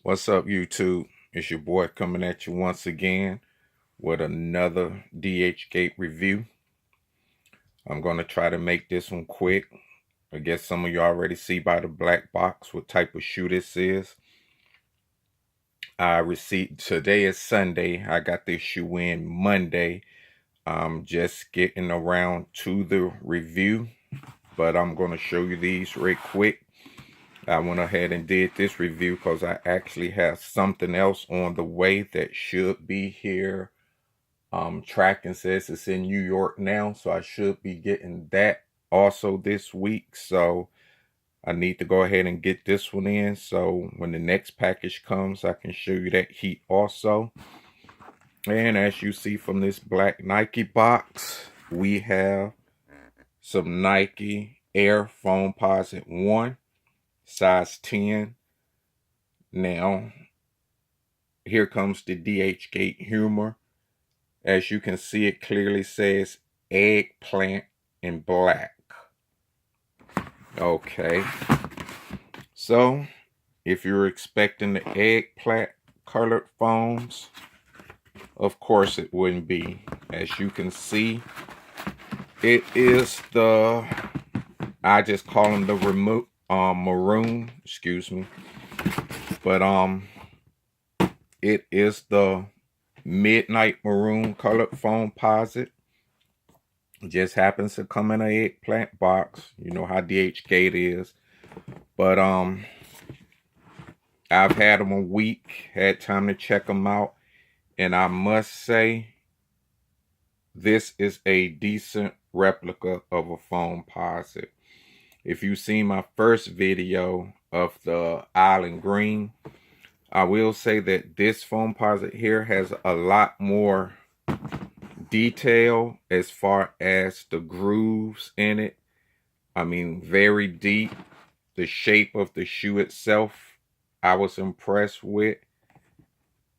What's up, YouTube? It's your boy coming at you once again with another DHGate review. I'm going to try to make this one quick. I guess some of you already see by the black box what type of shoe this is. Today is Sunday. I got this shoe in Monday. I'm just getting around to the review, but I'm going to show you these right quick. I went ahead and did this review because I actually have something else on the way that should be here. Tracking says it's in New York now, so I should be getting that also this week. So I need to go ahead and get this one in, so when the next package comes, I can show you that heat also. And as you see from this black Nike box, we have some Nike Air Foamposite 1. Size 10. Now, here comes the DHGate humor. As you can see, it clearly says eggplant in black. Okay. So, if you're expecting the eggplant colored foams, of course it wouldn't be. As you can see, it is the, I just call them the maroon, excuse me, but it is the Midnight Maroon colored Foamposite. It just happens to come in an eggplant box. You know how DHGate is. But I've had them a week, had time to check them out, and I must say this is a decent replica of a Foamposite. If you've seen my first video of the Island Green, I will say that this Foamposite here has a lot more detail as far as the grooves in it. I mean, very deep. The shape of the shoe itself, I was impressed with.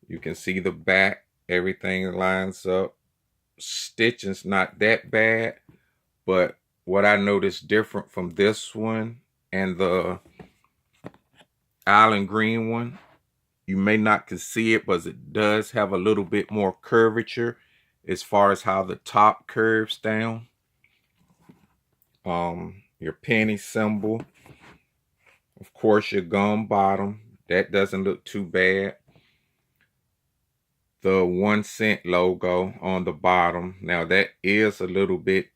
You can see the back, everything lines up. Stitching's not that bad, but what I noticed different from this one and the Island Green one, you may not can see it, but it does have a little bit more curvature as far as how the top curves down. Your penny symbol. Of course, your gum bottom. That doesn't look too bad. The 1 cent logo on the bottom. Now, that is a little bit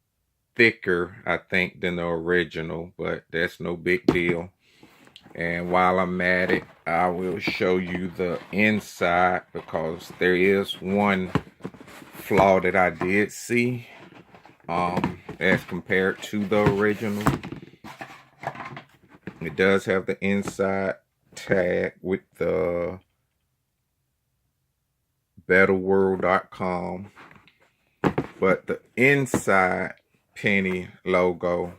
thicker, I think, than the original, but that's no big deal. And while I'm at it, I will show you the inside, because there is one flaw that I did see as compared to the original. It does have the inside tag with the betterworld.com, but the inside penny logo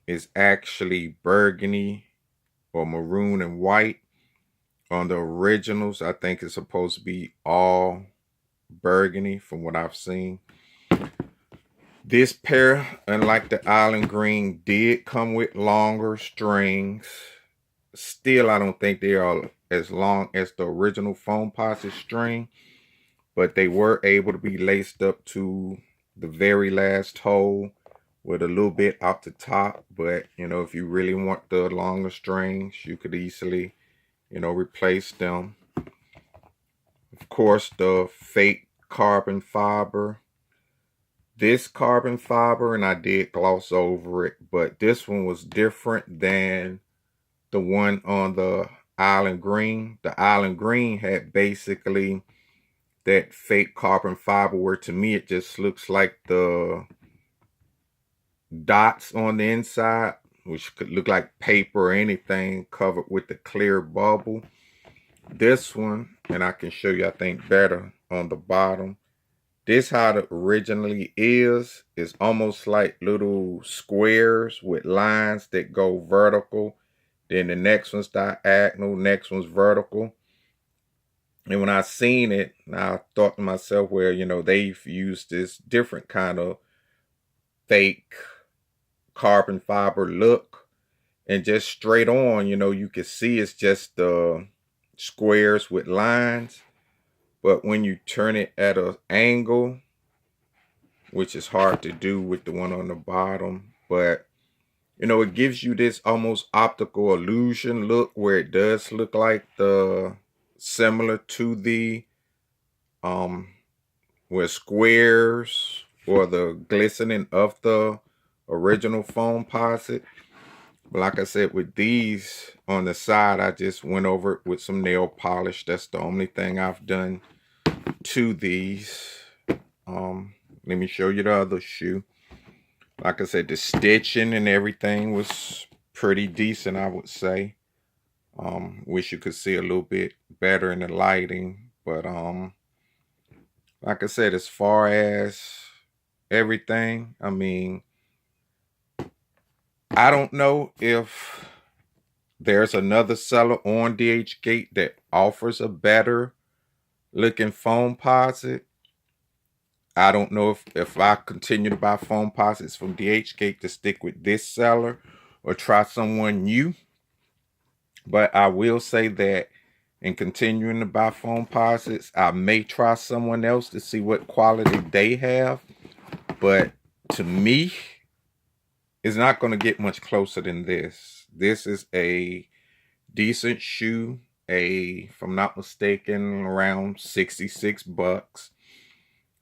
is actually burgundy or maroon and white. On the originals, I think it's supposed to be all burgundy from what I've seen. This pair, unlike the Island Green, did come with longer strings. Still, I don't think they are as long as the original Foamposite string, but they were able to be laced up to the very last hole with a little bit out the top. But, you know, if you really want the longer strings, you could easily, you know, replace them. Of course, the fake carbon fiber. This carbon fiber, and I did gloss over it, but this one was different than the one on the Island Green. The Island Green had basically that fake carbon fiber where, to me, it just looks like the dots on the inside, which could look like paper or anything, covered with the clear bubble. This one, and I can show you, I think, better on the bottom. This how it originally is almost like little squares with lines that go vertical. Then the next one's diagonal, next one's vertical. And when I seen it, I thought to myself, well, you know, they've used this different kind of fake carbon fiber look. And just straight on, you know, you can see it's just the squares with lines. But when you turn it at an angle, which is hard to do with the one on the bottom, but you know, it gives you this almost optical illusion look where it does look like the similar to the where squares or the glistening of the original Foamposite. But like I said, with these on the side, I just went over it with some nail polish. That's the only thing I've done to these. Let me show you the other shoe. Like I said, the stitching and everything was pretty decent, I would say. Wish you could see a little bit better in the lighting, but like I said, as far as everything, I mean, I don't know if there's another seller on DHGate that offers a better looking Foamposite. I don't know if I continue to buy Foamposites from DHGate to stick with this seller or try someone new. But I will say that in continuing to buy Foamposites, I may try someone else to see what quality they have. But to me, it's not going to get much closer than this. This is a decent shoe, if I'm not mistaken, around 66 bucks.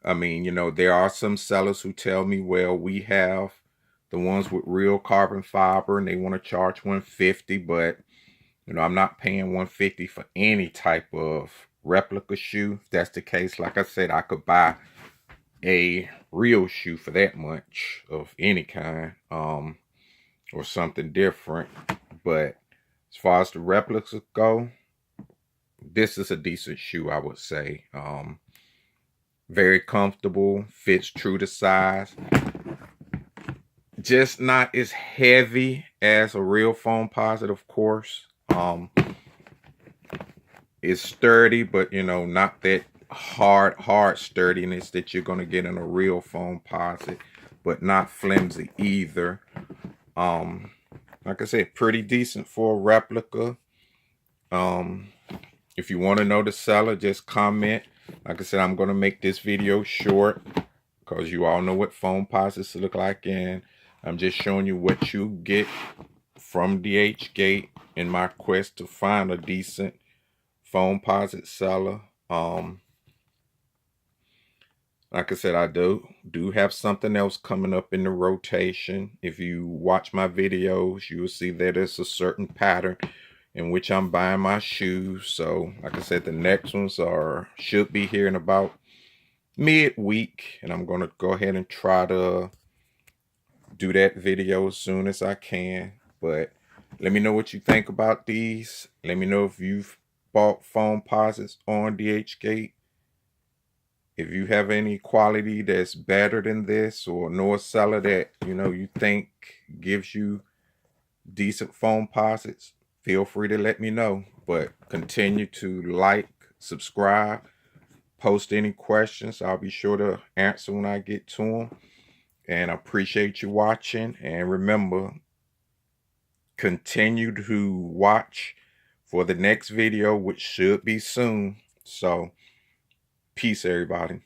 I mean, you know, there are some sellers who tell me, well, we have the ones with real carbon fiber and they want to charge $150, but you know, I'm not paying $150 for any type of replica shoe. If that's the case, like I said, I could buy a real shoe for that much of any kind, or something different. But as far as the replicas go, this is a decent shoe, I would say. Very comfortable, fits true to size. Just not as heavy as a real Foamposite, of course. It's sturdy, but you know, not that hard sturdiness that you're gonna get in a real Foamposite, but not flimsy either. Like I said, pretty decent for a replica. If you want to know the seller, just comment. Like I said, I'm going to make this video short because you all know what Foamposites look like, and I'm just showing you what you get from DHGate in my quest to find a decent Foamposite seller. Like I said, I do have something else coming up in the rotation. If you watch my videos, you will see that it's a certain pattern in which I'm buying my shoes. So like I said, the next ones should be here in about midweek, and I'm going to go ahead and try to do that video as soon as I can. But let me know what you think about these. Let me know if you've bought Foamposites on DHGate. If you have any quality that's better than this, or know a seller that you know you think gives you decent Foamposites, feel free to let me know. But continue to like, subscribe, post any questions. I'll be sure to answer when I get to them. And I appreciate you watching. And remember, continue to watch for the next video, which should be soon. So, peace, everybody.